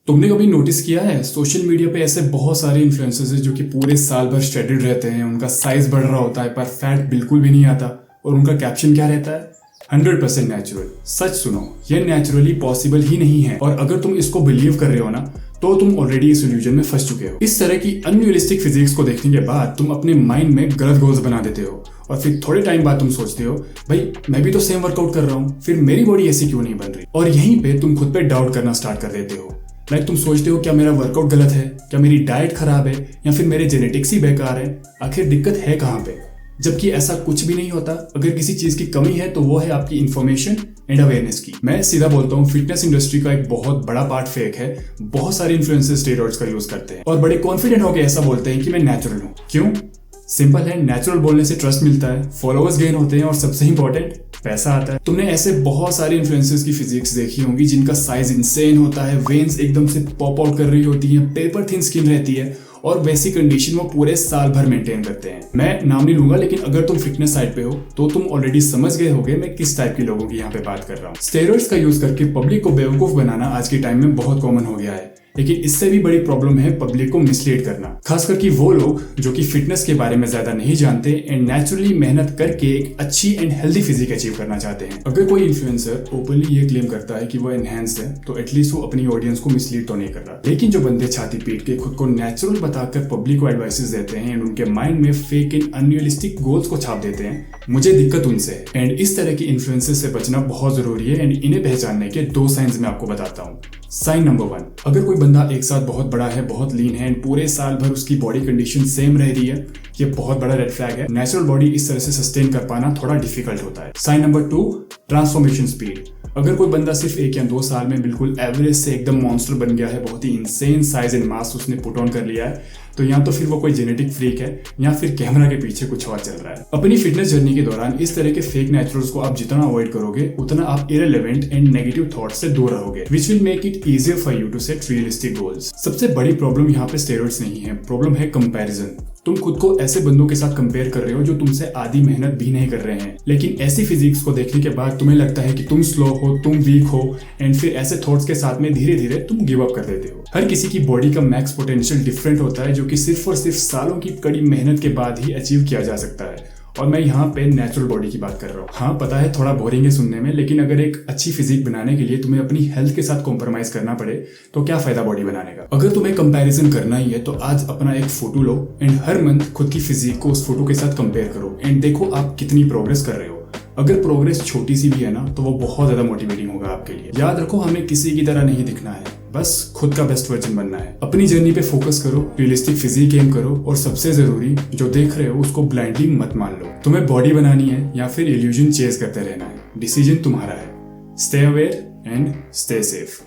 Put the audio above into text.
तुमने कभी नोटिस किया है सोशल मीडिया पे ऐसे बहुत सारे इन्फ्लुएंसर्स हैं जो कि पूरे साल भर स्ट्रेटेड रहते हैं, उनका साइज बढ़ रहा होता है पर फैट बिल्कुल भी नहीं आता, और उनका कैप्शन क्या रहता है? 100% नेचुरल। सच सुनो, ये नेचुरली पॉसिबल ही नहीं है, और अगर तुम इसको बिलीव कर रहे हो ना तो तुम ऑलरेडी इस इल्यूजन में फंस चुके हो। इस तरह की अनरियलिस्टिक फिजिक्स को देखने के बाद तुम अपने माइंड में गलत गोल्स बना देते हो, और फिर थोड़े टाइम बाद तुम सोचते हो भाई मैं भी तो सेम वर्कआउट कर रहा हूँ, फिर मेरी बॉडी ऐसी क्यों नहीं बन रही। और यहीं पे तुम खुद पे डाउट करना स्टार्ट कर देते हो। तुम सोचते हो क्या मेरा वर्कआउट गलत है, क्या मेरी डाइट खराब है, या फिर मेरे जेनेटिक्स ही बेकार है, आखिर दिक्कत है कहाँ पे? जबकि ऐसा कुछ भी नहीं होता। अगर किसी चीज की कमी है तो वो है आपकी इन्फॉर्मेशन एंड अवेयरनेस की। मैं सीधा बोलता हूँ, फिटनेस इंडस्ट्री का एक बहुत बड़ा पार्ट फेक है। बहुत सारे इन्फ्लुएंसर्स स्टेरॉइड्स का यूज करते हैं और बड़े कॉन्फिडेंट होकर ऐसा बोलते हैं कि मैं नेचुरल हूँ। क्यों? सिंपल है, नेचुरल बोलने से ट्रस्ट मिलता है, फॉलोअर्स गेन होते हैं, और सबसे इंपॉर्टेंट पैसा आता है। तुमने ऐसे बहुत सारे इन्फ्लुएंसर्स की फिजिक्स देखी होंगी जिनका साइज इंसेन होता है, वेन्स एकदम से पॉप आउट कर रही होती हैं, पेपर थिन स्किन रहती है, और वैसी कंडीशन वो पूरे साल भर मेंटेन करते हैं। मैं नाम नहीं लूंगा, लेकिन अगर तुम फिटनेस साइड पे हो तो तुम ऑलरेडी समझ गए होगे मैं किस टाइप के लोगों की यहाँ पे बात कर रहा हूँ। स्टेरॉइड्स का यूज करके पब्लिक को बेवकूफ बनाना आज के टाइम में बहुत कॉमन हो गया है, लेकिन इससे भी बड़ी प्रॉब्लम है पब्लिक को मिसलीड करना, खासकर कि वो लोग जो कि फिटनेस के बारे में ज्यादा नहीं जानते एंड नेचुरली मेहनत करके एक अच्छी एंड हेल्दी फिजिक अचीव करना चाहते हैं। अगर कोई इन्फ्लुएंसर ओपनली ये क्लेम करता है कि वो एनहांस्ड है तो एटलीस्ट वो अपनी ऑडियंस को मिसलीड तो नहीं कर रहा। लेकिन जो बंदे छाती पीट के खुद को नेचुरल बताकर पब्लिक को एडवाइसेस देते हैं एंड उनके माइंड में फेक एंड अनरियलिस्टिक गोल्स को छाप देते हैं, मुझे दिक्कत उनसे है। एंड इस तरह की इन्फ्लुएंसर्स से बचना बहुत जरूरी है, एंड इन्हें पहचानने के 2 साइंस मैं आपको बताता हूँ। साइन नंबर 1, अगर कोई बंदा एक साथ बहुत बड़ा है, बहुत लीन है, पूरे साल भर उसकी बॉडी कंडीशन सेम रह रही है, ये बहुत बड़ा रेड फ्लैग है। नेचुरल बॉडी इस तरह से सस्टेन कर पाना थोड़ा डिफिकल्ट होता है। Sign number 2, transformation speed. अगर कोई बंदा सिर्फ 1 या 2 साल में बिल्कुल एवरेज से एकदम मॉन्स्टर बन गया है, बहुत ही इंसेन साइज एंड मास उसने पुट ऑन कर लिया है, तो या तो फिर वो कोई जेनेटिक फ्रीक है या फिर कैमरा के पीछे कुछ और चल रहा है। अपनी फिटनेस जर्नी के दौरान इस तरह के फेक नेचुरल्स को आप जितना अवॉइड करोगे उतना आप इररिलेवेंट एंड नेगेटिव थॉट्स से दूर रहोगे, which will make it easier for you to set realistic goals. सबसे बड़ी प्रॉब्लम यहाँ पे स्टेरॉइड्स नहीं है, प्रॉब्लम है कंपैरिजन। तुम खुद को ऐसे बंदों के साथ कंपेयर कर रहे हो जो तुमसे आधी मेहनत भी नहीं कर रहे हैं, लेकिन ऐसी फिजिक्स को देखने के बाद तुम्हें लगता है कि तुम स्लो हो, तुम वीक हो, एंड फिर ऐसे थॉट्स के साथ में धीरे धीरे तुम गिव अप कर देते हो। हर किसी की बॉडी का मैक्स पोटेंशियल डिफरेंट होता है, जो कि सिर्फ और सिर्फ सालों की कड़ी मेहनत के बाद ही अचीव किया जा सकता है। और मैं यहाँ पे नेचुरल बॉडी की बात कर रहा हूँ। हाँ पता है थोड़ा बोरिंग है सुनने में, लेकिन अगर एक अच्छी फिजिक बनाने के लिए तुम्हें अपनी हेल्थ के साथ कॉम्प्रोमाइज करना पड़े तो क्या फायदा बॉडी बनाने का। अगर तुम्हें कंपैरिजन करना ही है तो आज अपना एक photo low and her month खुद की फिजिक को उस फोटो के साथ कंपेयर करो एंड देखो आप कितनी प्रोग्रेस कर रहे हो। अगर प्रोग्रेस छोटी सी भी है ना तो वो बहुत ज्यादा मोटिवेटिंग होगा आपके लिए। याद रखो, हमें किसी की तरह नहीं दिखना है, बस खुद का बेस्ट वर्जन बनना है। अपनी जर्नी पे फोकस करो, रियलिस्टिक फिजिक एम करो, और सबसे जरूरी जो देख रहे हो उसको ब्लाइंडली मत मान लो। तुम्हें बॉडी बनानी है या फिर इल्यूजन चेज करते रहना है, डिसीजन तुम्हारा है। Stay aware and stay safe.